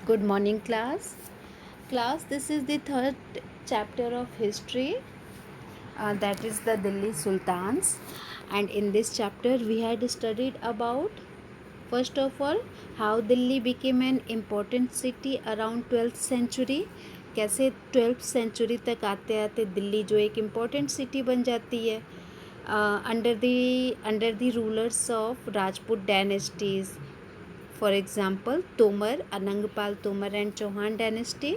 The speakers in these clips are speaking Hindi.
Good morning, class. Class, this is the third chapter of history, that is the Delhi Sultans. And in this chapter, we had studied about, first of all, how Delhi became an important city around 12th century. कैसे 12th century तक आते आते दिल्ली जो एक important city बन जाती है under the rulers of Rajput dynasties. For example Tomar, Anangpal Tomar and Chauhan dynasty.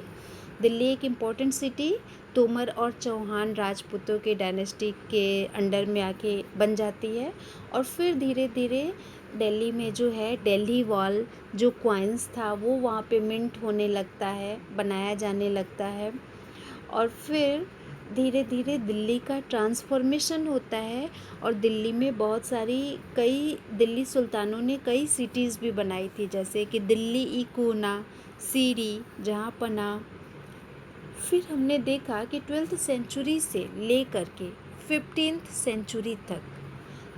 Delhi एक इम्पॉर्टेंट सिटी तोमर और चौहान राजपूतों के डायनेस्टी के अंडर में आके बन जाती है. और फिर धीरे धीरे दिल्ली में जो है दिल्ली वॉल जो क्वाइंस था वो वहाँ पे मिंट होने लगता है, बनाया जाने लगता है. और फिर धीरे धीरे दिल्ली का ट्रांसफॉर्मेशन होता है और दिल्ली में बहुत सारी कई दिल्ली सुल्तानों ने कई सिटीज़ भी बनाई थी, जैसे कि दिल्ली इकोना, सीरी, जहाँपना. फिर हमने देखा कि 12th सेंचुरी से लेकर के 15th सेंचुरी तक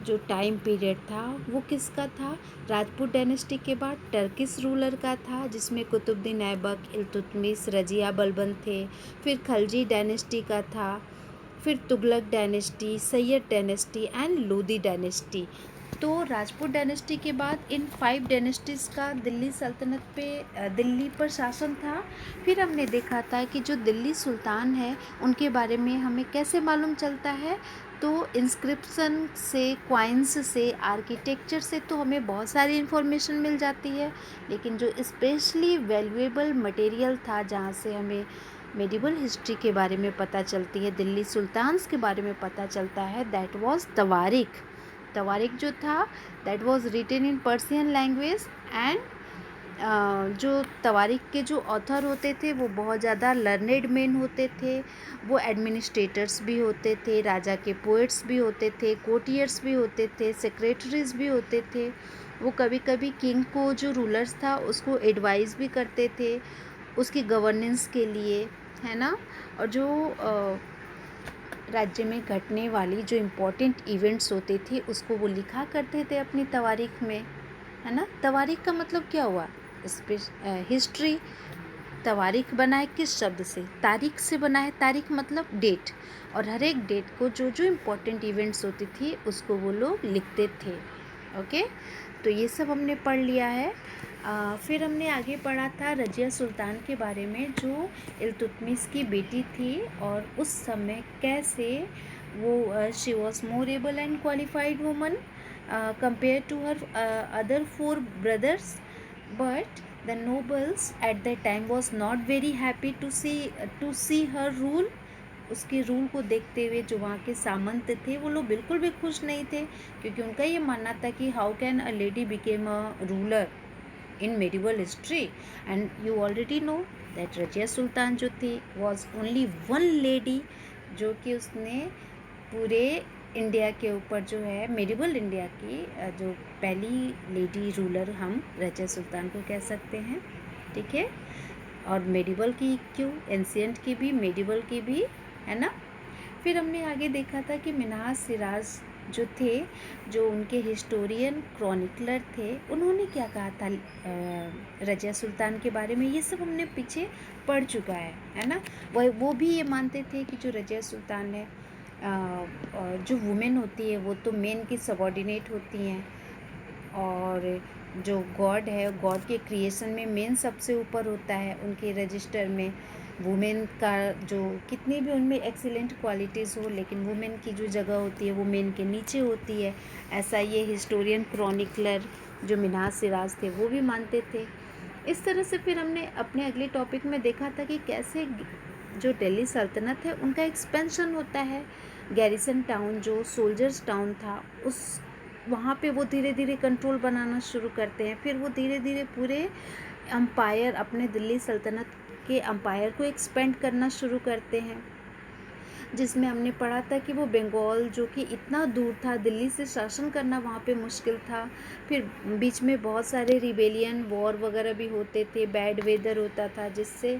जो टाइम पीरियड था वो किसका था? राजपूत डायनेस्टी के बाद टर्किश रूलर का था, जिसमें कुतुबुद्दीन ऐबक, इल्तुतमिश, रजिया बलबन थे. फिर खलजी डायनेस्टी का था. फिर Tughlaq dynasty, Syed dynasty and Lodi dynasty. तो राजपूत डायनेस्टी के बाद इन 5 डायनेस्टीज़ का दिल्ली सल्तनत पे दिल्ली पर शासन था. फिर हमने देखा था कि जो दिल्ली सुल्तान है उनके बारे में हमें कैसे मालूम चलता है. तो इंस्क्रिप्शन से, क्वाइंस से, आर्किटेक्चर से तो हमें बहुत सारी इन्फॉर्मेशन मिल जाती है, लेकिन जो स्पेशली वैल्यूएबल मटेरियल था जहाँ से हमें मेडिवल हिस्ट्री के बारे में पता चलती है, दिल्ली सुल्तान्स के बारे में पता चलता है, दैट वाज तवारीख. तवारीख जो था that was written in Persian language. And जो तवारीख के जो ऑथर होते थे वो बहुत ज़्यादा लर्नेड मैन होते थे. वो एडमिनिस्ट्रेटर्स भी होते थे, राजा के पोइट्स भी होते थे, कोटियर्स भी होते थे, सेक्रेटरीज भी होते थे. वो कभी कभी किंग को, जो रूलर्स था, उसको एडवाइस भी करते थे उसकी गवर्नेंस के लिए, है ना. और जो राज्य में घटने वाली जो इम्पोर्टेंट इवेंट्स होते थे उसको वो लिखा करते थे अपनी तवारीख में, है ना. तवारीख का मतलब क्या हुआ? हिस्ट्री. तवारीख बना है किस शब्द से? तारीख से बना है. तारीख मतलब डेट, और हर एक डेट को जो जो इम्पोर्टेंट इवेंट्स होती थी उसको वो लोग लिखते थे. ओके, तो ये सब हमने पढ़ लिया है. फिर हमने आगे पढ़ा था रजिया सुल्तान के बारे में, जो इल्तुतमिश की बेटी थी और उस समय कैसे वो she was more able and qualified woman compare to her other 4 brothers. But the nobles at that time was not very happy to see her rule. उसके रूल को देखते हुए जो वहाँ के सामंत थे वो लोग बिल्कुल भी खुश नहीं थे, क्योंकि उनका ये मानना था कि how can a lady became a ruler in medieval history. And you already know that Razia Sultan जो थी वॉज ओनली वन लेडी, जो कि उसने पूरे इंडिया के ऊपर जो है मेडिवल इंडिया की जो पहली लेडी रूलर हम रजिया सुल्तान को कह सकते हैं. ठीक है. और मेडिवल की क्यों, एंशियंट की भी, मेडिवल की भी, है ना. फिर हमने आगे देखा था कि मिन्हाज सिराज जो थे, जो उनके हिस्टोरियन क्रॉनिकलर थे, उन्होंने क्या कहा था रजिया सुल्तान के बारे में. ये सब हमने पीछे पढ़ चुका है ना. वो भी ये मानते थे कि जो रजिया सुल्तान है, जो वुमेन होती है वो तो मेन की सबॉर्डिनेट होती हैं, और जो गॉड है, गॉड के क्रिएशन में मेन सबसे ऊपर होता है. उनके रजिस्टर में वुमेन का जो कितनी भी उनमें एक्सीलेंट क्वालिटीज़ हो, लेकिन वुमेन की जो जगह होती है वो मेन के नीचे होती है. ऐसा ये हिस्टोरियन क्रॉनिकलर जो मिन्हाज सिराज थे वो भी मानते थे. इस तरह से फिर हमने अपने अगले टॉपिक में देखा था कि कैसे जो दिल्ली सल्तनत है उनका एक्सपेंशन होता है. गैरिसन टाउन जो सोल्जर्स टाउन था, उस वहाँ पे वो धीरे धीरे कंट्रोल बनाना शुरू करते हैं. फिर वो धीरे धीरे पूरे एम्पायर, अपने दिल्ली सल्तनत के एम्पायर को एक्सपेंड करना शुरू करते हैं, जिसमें हमने पढ़ा था कि वो बंगाल जो कि इतना दूर था, दिल्ली से शासन करना वहाँ पे मुश्किल था. फिर बीच में बहुत सारे रिबेलियन, वॉर वगैरह भी होते थे, बैड वेदर होता था, जिससे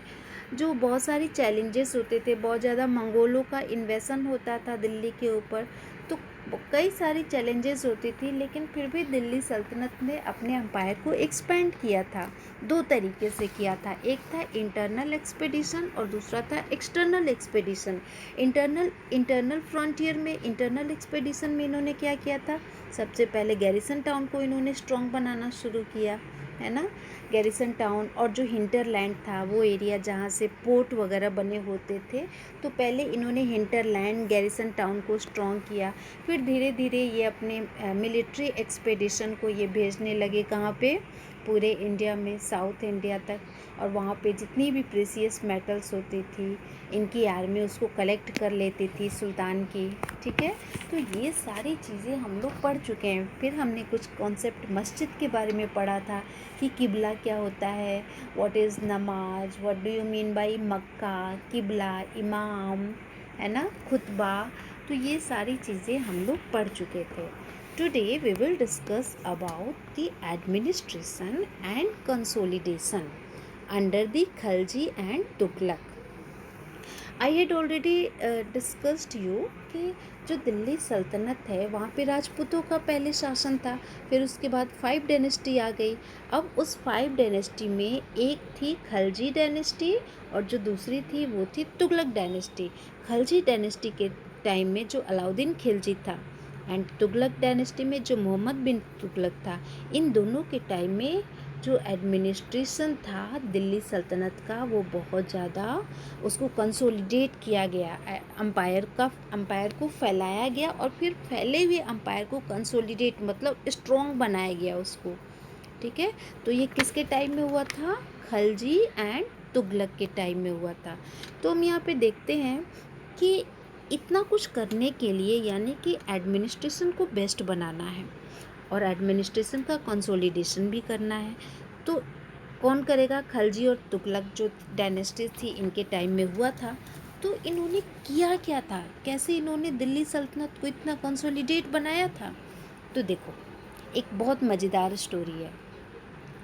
जो बहुत सारी चैलेंजेस होते थे, बहुत ज़्यादा मंगोलों का इन्वेशन होता था दिल्ली के ऊपर. तो कई सारी चैलेंजेस होती थी, लेकिन फिर भी दिल्ली सल्तनत ने अपने एम्पायर को एक्सपेंड किया था। दो तरीके से किया था, एक था इंटरनल एक्सपेडिशन और दूसरा था एक्सटर्नल एक्सपेडिशन। इंटरनल फ्रंटियर में, इंटरनल एक्सपेडिशन में इन्होंने क्या किया था, सबसे पहले गैरिसन टाउन को इन्होंने स्ट्रॉन्ग बनाना शुरू किया, है ना। गैरिसन टाउन और जो हिंटरलैंड था, वो एरिया जहाँ से पोर्ट वगैरह बने होते थे, तो पहले इन्होंने हिंटरलैंड गैरिसन टाउन को स्ट्रॉन्ग किया। फिर धीरे धीरे ये अपने मिलिट्री एक्सपेडिशन को ये भेजने लगे, कहाँ पे, पूरे इंडिया में, साउथ इंडिया तक। और वहाँ पे जितनी भी प्रेसियस मेटल्स होती थी, इनकी आर्मी उसको कलेक्ट कर लेती थी, सुल्तान की, ठीक है। तो ये सारी चीज़ें हम लोग पढ़ चुके हैं। फिर हमने कुछ कॉन्सेप्ट मस्जिद के बारे में पढ़ा था कि किबला क्या होता है, व्हाट इज़ नमाज, what do you mean by Mecca, किबला, इमाम, है ना, खुतबा। तो ये सारी चीज़ें हम लोग पढ़ चुके थे। Today we will discuss about the administration and consolidation under the Khalji and Tughlaq. I had already discussed you कि जो दिल्ली सल्तनत है, वहाँ पे राजपूतों का पहले शासन था, फिर उसके बाद 5 डायनेस्टी आ गई। अब उस 5 डायनेस्टी में एक थी खलजी डायनेस्टी और जो दूसरी थी वो थी तुगलक डायनेस्टी। खलजी डायनेस्टी के टाइम में जो अलाउद्दीन खिलजी था एंड तुगलक डायनेस्टी में जो मोहम्मद बिन तुगलक था, इन दोनों के टाइम में जो एडमिनिस्ट्रेशन था दिल्ली सल्तनत का, वो बहुत ज़्यादा उसको कंसोलिडेट किया गया, अम्पायर को फैलाया गया और फिर फैले हुए अम्पायर को कंसोलिडेट मतलब स्ट्रॉन्ग बनाया गया उसको, ठीक है। तो ये किसके टाइम में हुआ था, खलजी एंड तुगलक के टाइम में हुआ था। तो हम यहाँ पे देखते हैं कि इतना कुछ करने के लिए, यानी कि एडमिनिस्ट्रेशन को बेस्ट बनाना है और एडमिनिस्ट्रेशन का कंसोलिडेशन भी करना है, तो कौन करेगा, खलजी और तुगलक जो डायनेस्टी थी इनके टाइम में हुआ था। तो इन्होंने किया क्या था, कैसे इन्होंने दिल्ली सल्तनत को इतना कंसोलिडेट बनाया था। तो देखो, एक बहुत मज़ेदार स्टोरी है।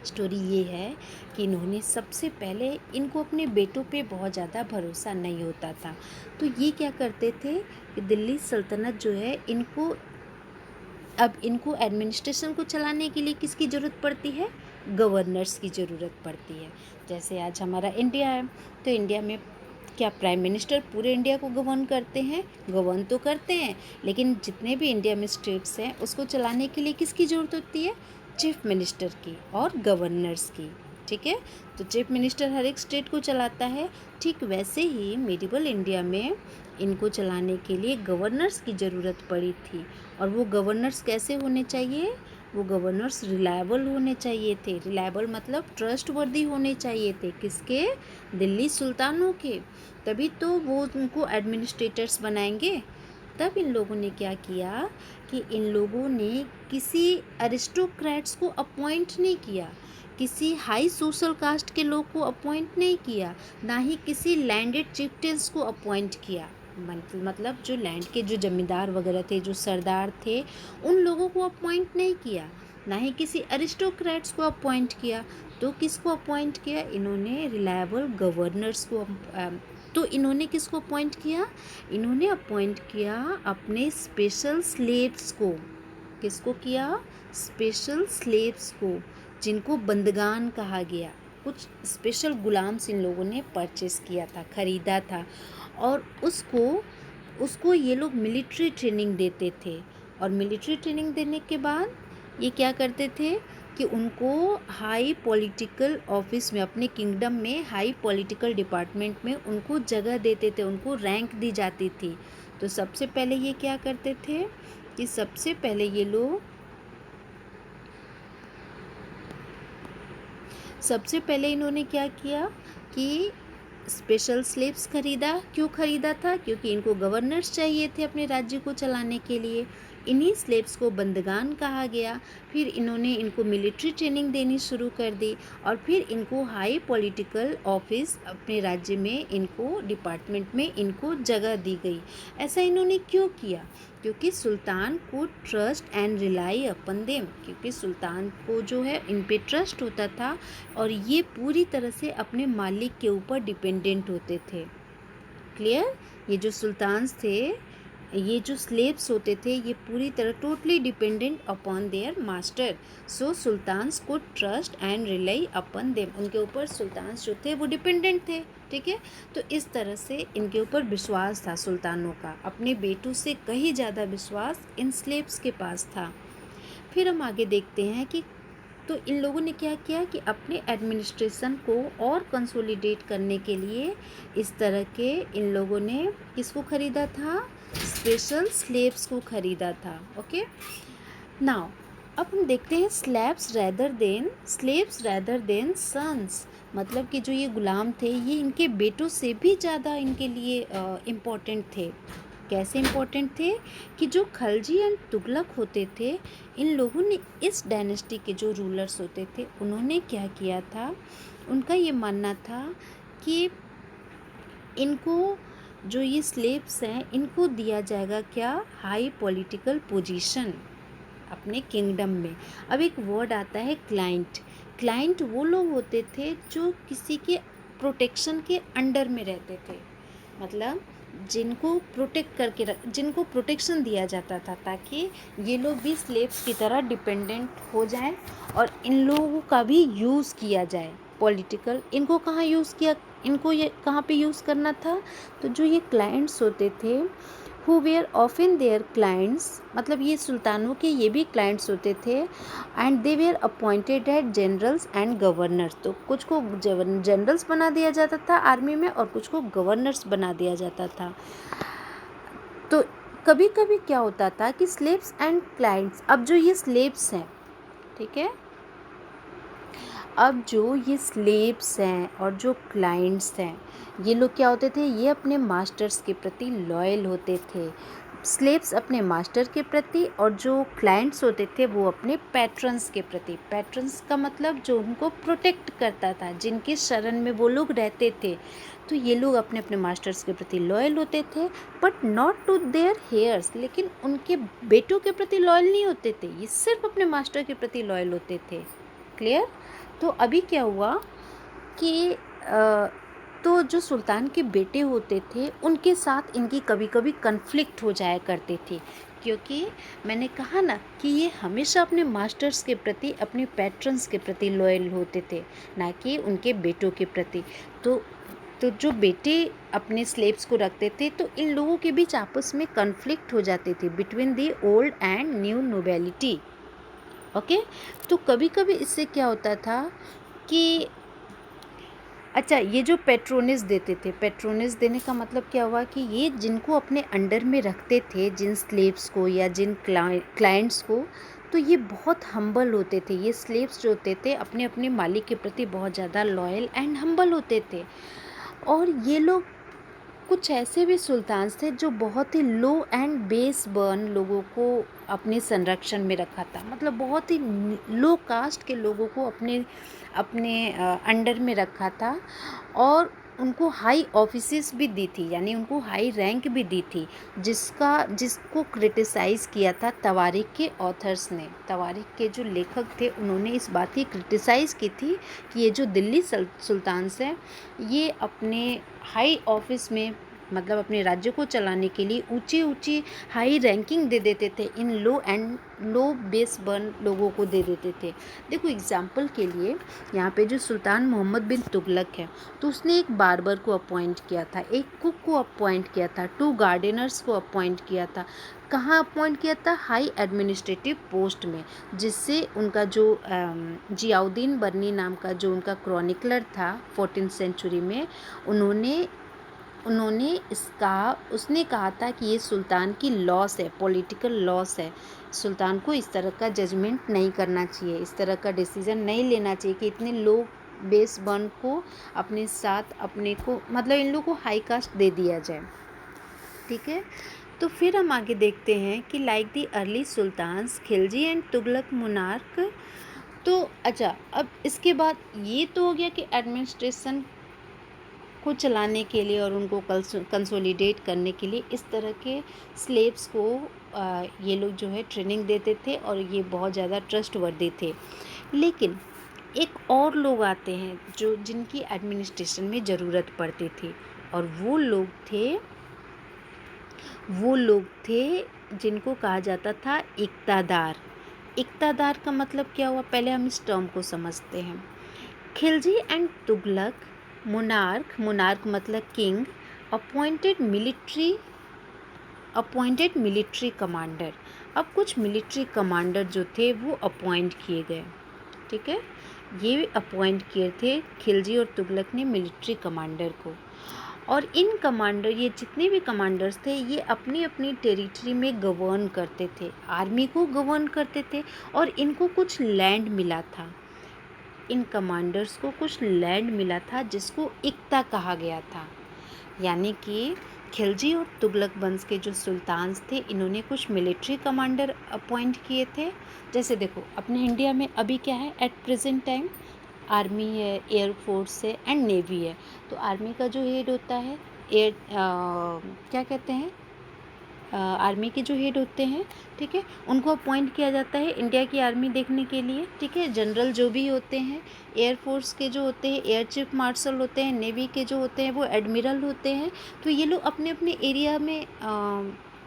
स्टोरी ये है कि इन्होंने सबसे पहले, इनको अपने बेटों पे बहुत ज़्यादा भरोसा नहीं होता था, तो ये क्या करते थे कि दिल्ली सल्तनत जो है, इनको एडमिनिस्ट्रेशन को चलाने के लिए किसकी ज़रूरत पड़ती है, गवर्नर्स की ज़रूरत पड़ती है। जैसे आज हमारा इंडिया है, तो इंडिया में क्या प्राइम मिनिस्टर पूरे इंडिया को गवर्न करते हैं, गवर्न तो करते हैं, लेकिन जितने भी इंडिया में स्टेट्स हैं उसको चलाने के लिए किसकी ज़रूरत होती है, चीफ मिनिस्टर की और गवर्नर्स की, ठीक है। तो चीफ मिनिस्टर हर एक स्टेट को चलाता है। ठीक वैसे ही मेडिवल इंडिया में इनको चलाने के लिए गवर्नर्स की ज़रूरत पड़ी थी। और वो गवर्नर्स कैसे होने चाहिए, वो गवर्नर्स रिलायबल होने चाहिए थे। रिलायबल मतलब ट्रस्टवर्दी होने चाहिए थे, किसके, दिल्ली सुल्तानों के। तभी तो वो उनको एडमिनिस्ट्रेटर्स बनाएंगे। तब इन लोगों ने क्या किया कि इन लोगों ने किसी अरिस्टोक्रेट्स को अपॉइंट नहीं किया, किसी हाई सोशल कास्ट के लोग को अपॉइंट नहीं किया, ना ही किसी लैंडेड चिफ्टेंस को अपॉइंट किया। मतलब जो लैंड के जो जमींदार वगैरह थे, जो सरदार थे, उन लोगों को अपॉइंट नहीं किया, ना ही किसी अरिस्टोक्रेट्स को अपॉइंट किया। तो किसको अपॉइंट किया, इन्होंने रिलायबल गवर्नर्स को। तो इन्होंने किसको अपॉइंट किया, इन्होंने अपॉइंट किया अपने स्पेशल स्लेव्स को। किसको किया, स्पेशल स्लेव्स को, जिनको बंदगान कहा गया। कुछ स्पेशल गुलाम्स इन लोगों ने परचेस किया था, ख़रीदा था, और उसको ये लोग मिलिट्री ट्रेनिंग देते थे। और मिलिट्री ट्रेनिंग देने के बाद ये क्या करते थे कि उनको हाई पॉलिटिकल ऑफिस में, अपने किंगडम में हाई पॉलिटिकल डिपार्टमेंट में उनको जगह देते थे, उनको रैंक दी जाती थी। तो सबसे पहले ये क्या करते थे कि सबसे पहले ये लोग, सबसे पहले इन्होंने क्या किया कि स्पेशल स्लेव्स खरीदा। क्यों खरीदा था, क्योंकि इनको गवर्नर्स चाहिए थे अपने राज्य को चलाने के लिए। इन्हीं स्लेव्स को बंदगान कहा गया। फिर इन्होंने इनको मिलिट्री ट्रेनिंग देनी शुरू कर दी और फिर इनको हाई पॉलिटिकल ऑफिस अपने राज्य में, इनको डिपार्टमेंट में इनको जगह दी गई। ऐसा इन्होंने क्यों किया, क्योंकि सुल्तान को trust and rely upon them, क्योंकि सुल्तान को जो है इन पे ट्रस्ट होता था और ये पूरी तरह से अपने मालिक के ऊपर डिपेंडेंट होते थे। क्लियर, ये जो सुल्तान्स थे ये जो स्लेव्स होते थे ये पूरी तरह totally dependent upon their master, so सुल्तान्स को trust and rely upon them, उनके ऊपर सुल्तान्स जो थे वो डिपेंडेंट थे। ठीक है, तो इस तरह से इनके ऊपर विश्वास था सुल्तानों का, अपने बेटों से कहीं ज़्यादा विश्वास इन स्लेव्स के पास था। फिर हम आगे देखते हैं कि तो इन लोगों ने क्या किया कि अपने एडमिनिस्ट्रेशन को और कंसोलिडेट करने के लिए इस तरह के इन लोगों ने किसको ख़रीदा था, स्पेशल स्लेव्स को ख़रीदा था। ओके, नाउ अब हम देखते हैं स्लेव्स रैदर देन सन्स, मतलब कि जो ये गुलाम थे ये इनके बेटों से भी ज़्यादा इनके लिए इम्पोर्टेंट थे। कैसे इम्पोर्टेंट थे कि जो खलजी एंड तुगलक होते थे, इन लोगों ने इस डायनेस्टी के जो रूलर्स होते थे उन्होंने क्या किया था, उनका ये मानना था कि इनको जो ये स्लेव्स हैं इनको दिया जाएगा क्या, हाई पॉलिटिकल पोजीशन अपने किंगडम में। अब एक वर्ड आता है क्लाइंट वो लोग होते थे जो किसी के प्रोटेक्शन के अंडर में रहते थे, मतलब जिनको जिनको प्रोटेक्शन दिया जाता था ताकि ये लोग भी स्लेव्स की तरह डिपेंडेंट हो जाएं और इन लोगों का भी यूज़ किया जाए पॉलिटिकल। इनको ये कहाँ पे यूज़ करना था, तो जो ये क्लाइंट्स होते थे who were often their clients, मतलब ये सुल्तानों के ये भी क्लाइंट्स होते थे, and they were appointed at generals and governors, तो कुछ को जनरल्स बना दिया जाता था आर्मी में और कुछ को गवर्नर्स बना दिया जाता था। तो कभी कभी क्या होता था कि स्लेव्स एंड क्लाइंट्स, अब जो ये स्लेव्स हैं, ठीक है, अब जो ये स्लेव्स हैं और जो क्लाइंट्स हैं ये लोग क्या होते थे, ये अपने मास्टर्स के प्रति लॉयल होते थे। स्लेव्स अपने मास्टर के प्रति और जो क्लाइंट्स होते थे वो अपने पैट्रन्स के प्रति। पैट्रन्स का मतलब जो उनको प्रोटेक्ट करता था, जिनके शरण में वो लोग रहते थे, तो ये लोग अपने अपने मास्टर्स के प्रति लॉयल होते थे, but not to their heirs, लेकिन उनके बेटों के प्रति लॉयल नहीं होते थे, ये सिर्फ अपने मास्टर के प्रति लॉयल होते थे। क्लियर। तो अभी क्या हुआ कि तो जो सुल्तान के बेटे होते थे उनके साथ इनकी कभी कभी कन्फ्लिक्ट हो जाया करते थे, क्योंकि मैंने कहा ना कि ये हमेशा अपने मास्टर्स के प्रति, अपने पैट्रन्स के प्रति लॉयल होते थे, ना कि उनके बेटों के प्रति। तो जो बेटे अपने स्लेव्स को रखते थे तो इन लोगों के बीच आपस में कन्फ्लिक्ट हो जाते थे between the old and new nobility. Okay, तो कभी कभी इससे क्या होता था कि अच्छा, ये जो पेट्रोनेस देते थे, पेट्रोनेस देने का मतलब क्या हुआ कि ये जिनको अपने अंडर में रखते थे, जिन स्लेव्स को या जिन क्लाइंट्स को, तो ये बहुत हम्बल होते थे। ये स्लेव्स जो होते थे अपने अपने मालिक के प्रति बहुत ज़्यादा लॉयल एंड हम्बल होते थे। और ये लोग, कुछ ऐसे भी सुल्तान्स थे जो बहुत ही लो एंड बेस बर्न लोगों को अपने संरक्षण में रखा था, मतलब बहुत ही लो कास्ट के लोगों को अपने अपने अंडर में रखा था, और उनको हाई ऑफिसेस भी दी थी, यानी उनको हाई रैंक भी दी थी, जिसको क्रिटिसाइज़ किया था तवारीख के ऑथर्स ने। तवारीख के जो लेखक थे उन्होंने इस बात की क्रिटिसाइज़ की थी कि ये जो दिल्ली सुल्तान्स हैं ये अपने हाई ऑफिस में, मतलब अपने राज्य को चलाने के लिए ऊंची हाई रैंकिंग दे देते थे, इन लो बेस बर्न लोगों को दे देते थे। देखो एग्जाम्पल के लिए यहाँ पे जो सुल्तान मोहम्मद बिन तुगलक है, तो उसने एक बार्बर को अपॉइंट किया था, एक कुक को अपॉइंट किया था, 2 गार्डनर्स को अपॉइंट किया था। कहाँ अपॉइंट किया था? हाई एडमिनिस्ट्रेटिव पोस्ट में, जिससे उनका जो जियाउद्दीन बर्नी नाम का जो उनका क्रॉनिकलर था 14th सेंचुरी में, उसने कहा था कि ये सुल्तान की लॉस है, पॉलिटिकल लॉस है, सुल्तान को इस तरह का जजमेंट नहीं करना चाहिए, इस तरह का डिसीजन नहीं लेना चाहिए कि इतने लोग बेस बर्न को अपने साथ, अपने को, मतलब इन लोगों को हाई कास्ट दे दिया जाए। ठीक है, तो फिर हम आगे देखते हैं कि like the early sultans Khilji and Tughlaq monarch. तो अच्छा, अब इसके बाद ये तो हो गया कि एडमिनिस्ट्रेशन को चलाने के लिए और उनको कंसोलिडेट करने के लिए इस तरह के स्लेव्स को ये लोग जो है ट्रेनिंग देते थे और ये बहुत ज़्यादा ट्रस्टवर्दी थे। लेकिन एक और लोग आते हैं जो जिनकी एडमिनिस्ट्रेशन में ज़रूरत पड़ती थी, और वो लोग थे वो लोग थे जिनको कहा जाता था इक़्तादार। इक़्तादार का मतलब क्या हुआ, पहले हम इस टर्म को समझते हैं। Khilji and Tughlaq monarch, monarch मतलब किंग, अपॉइंटेड मिलिट्री कमांडर। अब कुछ मिलिट्री कमांडर जो थे वो अपॉइंट किए गए, ठीक है। ये अपॉइंट किए थे खिलजी और तुगलक ने मिलिट्री कमांडर को। और इन कमांडर, ये जितने भी कमांडर्स थे, ये अपनी अपनी टेरिटरी में गवर्न करते थे, आर्मी को गवर्न करते थे, और इनको कुछ लैंड मिला था। इन कमांडर्स को कुछ लैंड मिला था जिसको इक्ता कहा गया था। यानी कि खिलजी और तुगलक वंश के जो सुल्तान्स थे, इन्होंने कुछ मिलिट्री कमांडर अपॉइंट किए थे। जैसे देखो अपने इंडिया में अभी क्या है, एट प्रेजेंट टाइम आर्मी है, एयरफोर्स है एंड नेवी है। तो आर्मी का जो हेड होता है क्या कहते हैं, आर्मी के जो हेड होते हैं, ठीक है, उनको अपॉइंट किया जाता है इंडिया की आर्मी देखने के लिए, ठीक है। जनरल जो भी होते हैं, एयरफोर्स के जो होते हैं एयर चीफ मार्शल होते हैं, नेवी के जो होते हैं वो एडमिरल होते हैं। तो ये लोग अपने अपने एरिया में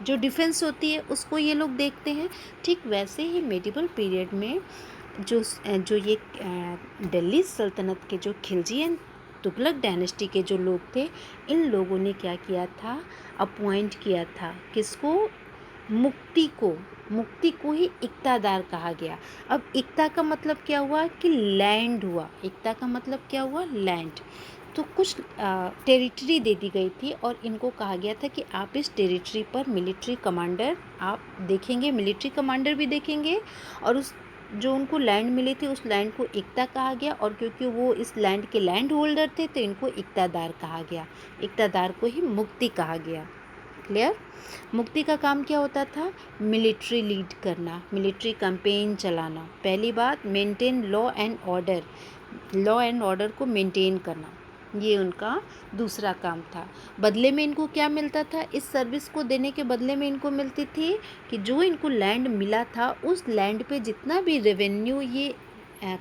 जो डिफेंस होती है उसको ये लोग देखते हैं। ठीक वैसे ही मेडिवल पीरियड में जो ये दिल्ली सल्तनत के जो खिलजी एंड तुगलक डायनेस्टी के जो लोग थे, इन लोगों ने क्या किया था, अपॉइंट किया था किसको, मुक्ति को ही इक़्तादार कहा गया। अब इक़्ता का मतलब क्या हुआ कि लैंड हुआ, इक़्ता का मतलब क्या हुआ, लैंड। तो कुछ टेरिटरी दे दी गई थी और इनको कहा गया था कि आप इस टेरिटरी पर मिलिट्री कमांडर आप देखेंगे, मिलिट्री कमांडर भी देखेंगे, और उस जो उनको लैंड मिली थी उस लैंड को इक़्ता कहा गया। और क्योंकि वो इस लैंड के लैंड होल्डर थे तो इनको इक़्तादार कहा गया, इक़्तादार को ही मुक्ति कहा गया। क्लियर। मुक्ति का काम क्या होता था, मिलिट्री लीड करना, मिलिट्री कैंपेन चलाना। पहली बात, मेंटेन लॉ एंड ऑर्डर को मेंटेन करना, ये उनका दूसरा काम था। बदले में इनको क्या मिलता था, इस सर्विस को देने के बदले में इनको मिलती थी कि जो इनको लैंड मिला था उस लैंड पे जितना भी रेवेन्यू ये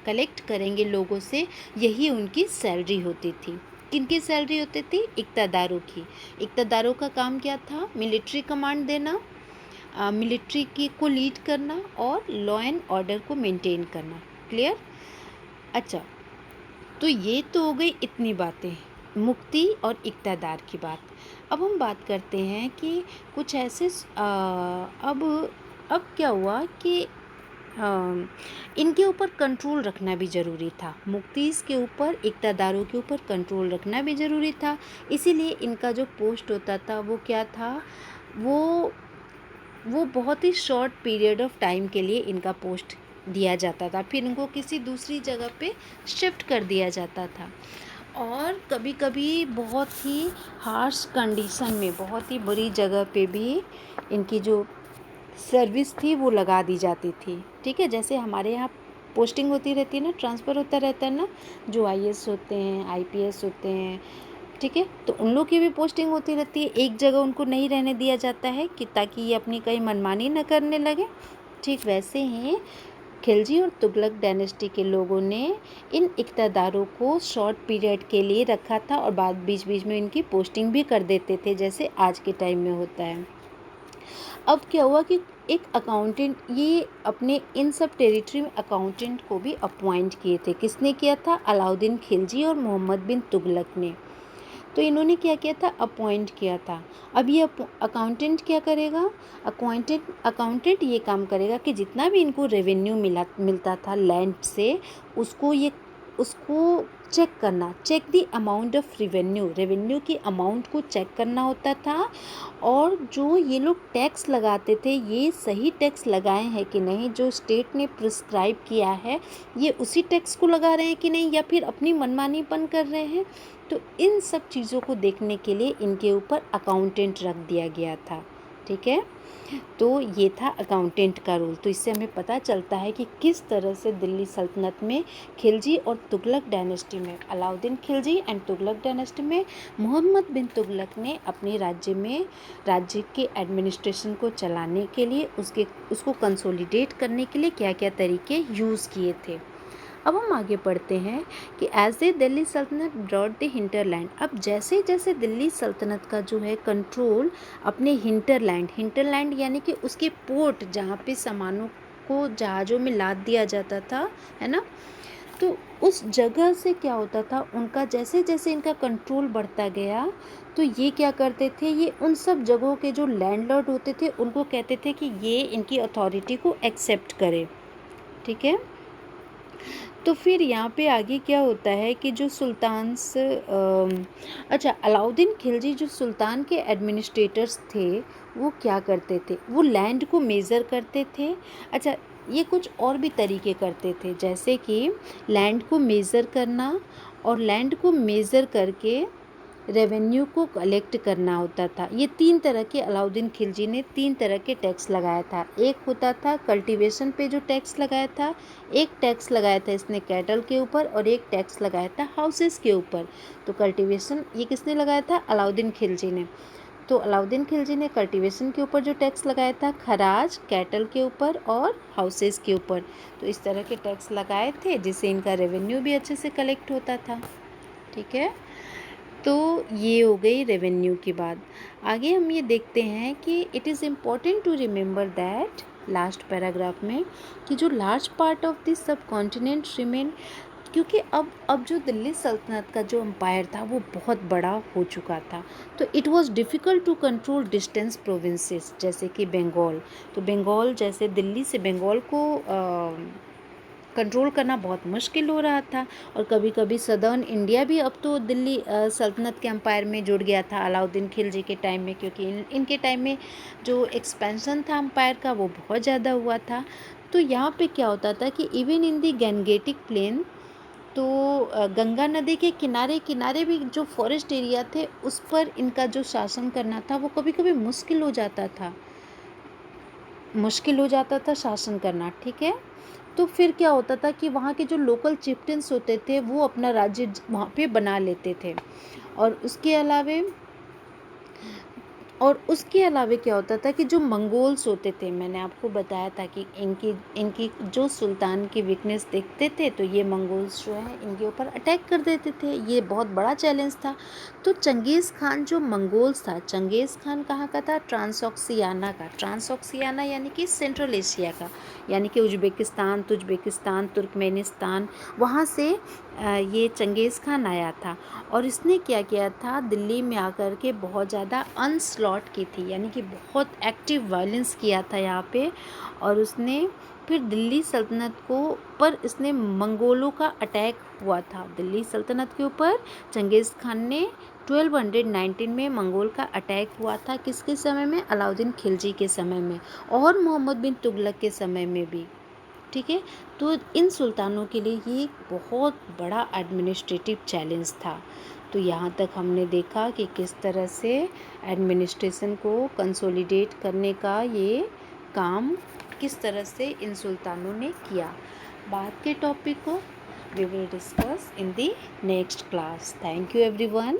कलेक्ट करेंगे लोगों से, यही उनकी सैलरी होती थी। किनकी सैलरी होती थी, इक़्तादारों की। इक़्तादारों का काम क्या था, मिलिट्री कमांड देना, मिलिट्री की को लीड करना और लॉ एंड ऑर्डर को मेंटेन करना। क्लियर। अच्छा, तो ये तो हो गई इतनी बातें, मुक्ति और इक़्तादार की बात। अब हम बात करते हैं कि कुछ ऐसे अब क्या हुआ कि इनके ऊपर कंट्रोल रखना भी ज़रूरी था। मुक्तीज़ के ऊपर, इक़्तादारों के ऊपर कंट्रोल रखना भी ज़रूरी था। इसीलिए इनका जो पोस्ट होता था वो क्या था, वो बहुत ही शॉर्ट पीरियड ऑफ टाइम के लिए इनका पोस्ट दिया जाता था, फिर इनको किसी दूसरी जगह पे शिफ्ट कर दिया जाता था। और कभी कभी बहुत ही हार्श कंडीशन में, बहुत ही बुरी जगह पे भी इनकी जो सर्विस थी वो लगा दी जाती थी, ठीक है। जैसे हमारे यहाँ पोस्टिंग होती रहती है ना, ट्रांसफ़र होता रहता है ना, जो आईएएस होते हैं, आईपीएस होते हैं, ठीक है, तो उन लोग की भी पोस्टिंग होती रहती है। एक जगह उनको नहीं रहने दिया जाता है कि ताकि ये अपनी कहीं मनमानी न करने लगे। ठीक वैसे ही खिलजी और तुगलक डायनेस्टी के लोगों ने इन इक़्तादारों को शॉर्ट पीरियड के लिए रखा था और बाद बीच बीच में इनकी पोस्टिंग भी कर देते थे, जैसे आज के टाइम में होता है। अब क्या हुआ कि एक अकाउंटेंट, ये अपने इन सब टेरिटरी में अकाउंटेंट को भी अपॉइंट किए थे। किसने किया था, अलाउद्दीन खिलजी और मोहम्मद बिन तुगलक ने। तो इन्होंने क्या किया था, अपॉइंट किया था। अब ये अकाउंटेंट क्या करेगा, अकाउंटेंट ये काम करेगा कि जितना भी इनको रेवेन्यू मिलता था लैंड से, उसको चेक करना, check the amount of revenue की अमाउंट को चेक करना होता था। और जो ये लोग टैक्स लगाते थे, ये सही टैक्स लगाए हैं कि नहीं, जो स्टेट ने प्रिस्क्राइब किया है ये उसी टैक्स को लगा रहे हैं कि नहीं, या फिर अपनी मनमानीपन कर रहे हैं। तो इन सब चीज़ों को देखने के लिए इनके ऊपर अकाउंटेंट रख दिया गया था, ठीक है। तो ये था अकाउंटेंट का रोल। तो इससे हमें पता चलता है कि किस तरह से दिल्ली सल्तनत में खिलजी और तुगलक डायनेस्टी में, अलाउद्दीन खिलजी एंड तुगलक डायनेस्टी में मोहम्मद बिन तुगलक ने अपने राज्य के एडमिनिस्ट्रेशन को चलाने के लिए, उसको कंसोलिडेट करने के लिए क्या क्या तरीके यूज़ किए थे। अब हम आगे पढ़ते हैं कि एज ए दिल्ली सल्तनत ब्रॉड द हिंटरलैंड। अब जैसे जैसे दिल्ली सल्तनत का जो है कंट्रोल अपने हिंटरलैंड यानी कि उसके पोर्ट जहाँ पे सामानों को जहाज़ों में लाद दिया जाता था, है ना, तो उस जगह से क्या होता था, उनका जैसे जैसे इनका कंट्रोल बढ़ता गया तो ये क्या करते थे, ये उन सब जगहों के जो लैंडलॉर्ड होते थे उनको कहते थे कि ये इनकी अथॉरिटी को एक्सेप्ट करे। ठीक है, तो फिर यहाँ पे आगे क्या होता है कि जो अच्छा, अलाउद्दीन खिलजी जो सुल्तान के एडमिनिस्ट्रेटर्स थे वो क्या करते थे, वो लैंड को मेज़र करते थे। अच्छा, ये कुछ और भी तरीके करते थे, जैसे कि लैंड को मेज़र करना, और लैंड को मेज़र करके रेवेन्यू को कलेक्ट करना होता था। ये 3 तरह के अलाउद्दीन खिलजी ने 3 तरह के टैक्स लगाया था। एक होता था कल्टीवेशन पे जो टैक्स लगाया था, एक टैक्स लगाया था इसने कैटल के ऊपर, और एक टैक्स लगाया था हाउसेस के ऊपर। तो कल्टीवेशन ये किसने लगाया था, अलाउद्दीन खिलजी ने। तो अलाउद्दीन खिलजी ने कल्टीवेशन के ऊपर जो टैक्स लगाया था, खराज कैटल के ऊपर और हाउसेस के ऊपर। तो इस तरह के टैक्स लगाए थे जिससे इनका रेवेन्यू भी अच्छे से कलेक्ट होता था। ठीक है, तो ये हो गई रेवेन्यू की बात। आगे हम ये देखते हैं कि it is important to remember that, last paragraph में, कि जो large part of this subcontinent remain, क्योंकि अब जो दिल्ली सल्तनत का जो एम्पायर था वो बहुत बड़ा हो चुका था, तो it was difficult to control distance provinces जैसे कि बंगाल। तो बंगाल जैसे दिल्ली से बंगाल को कंट्रोल करना बहुत मुश्किल हो रहा था, और कभी कभी सदर्न इंडिया भी अब तो दिल्ली सल्तनत के एम्पायर में जुड़ गया था अलाउद्दीन खिलजी के टाइम में, क्योंकि इनके टाइम में जो एक्सपेंशन था एम्पायर का वो बहुत ज़्यादा हुआ था। तो यहाँ पे क्या होता था कि even in the Gangetic plain, तो गंगा नदी के किनारे किनारे भी जो फॉरेस्ट एरिया थे उस पर इनका जो शासन करना था वो कभी कभी मुश्किल हो जाता था शासन करना। ठीक है, तो फिर क्या होता था कि वहाँ के जो लोकल चिफ्टन्स होते थे वो अपना राज्य वहाँ पे बना लेते थे। और उसके अलावे क्या होता था कि जो मंगोल्स होते थे, मैंने आपको बताया था कि इनकी जो सुल्तान की वीकनेस देखते थे तो ये मंगोल्स जो है इनके ऊपर अटैक कर देते थे। ये बहुत बड़ा चैलेंज था। तो चंगेज़ खान जो मंगोल्स था, चंगेज़ खान कहाँ का था, ट्रांसऑक्सियाना का। ट्रांसऑक्सियाना यानी कि सेंट्रल एशिया का, यानी कि उज्बेकिस्तान, तुर्कमेनिस्तान, तुर्कमेनिस्तान, वहाँ से ये चंगेज़ खान आया था। और इसने क्या किया था, दिल्ली में आकर के बहुत ज़्यादा अनस्लॉट की थी, यानी कि बहुत एक्टिव वायलेंस किया था यहाँ पे। और उसने फिर दिल्ली सल्तनत पर इसने मंगोलों का अटैक हुआ था दिल्ली सल्तनत के ऊपर। चंगेज़ खान ने 1219 में मंगोल का अटैक हुआ था, किसके समय में, अलाउद्दीन खिलजी के समय में, और मोहम्मद बिन तुगलक के समय में भी। ठीक है, तो इन सुल्तानों के लिए ये बहुत बड़ा एडमिनिस्ट्रेटिव चैलेंज था। तो यहाँ तक हमने देखा कि किस तरह से एडमिनिस्ट्रेशन को कंसोलिडेट करने का ये काम किस तरह से इन सुल्तानों ने किया। बाद के टॉपिक को we will discuss in the next class. Thank you everyone.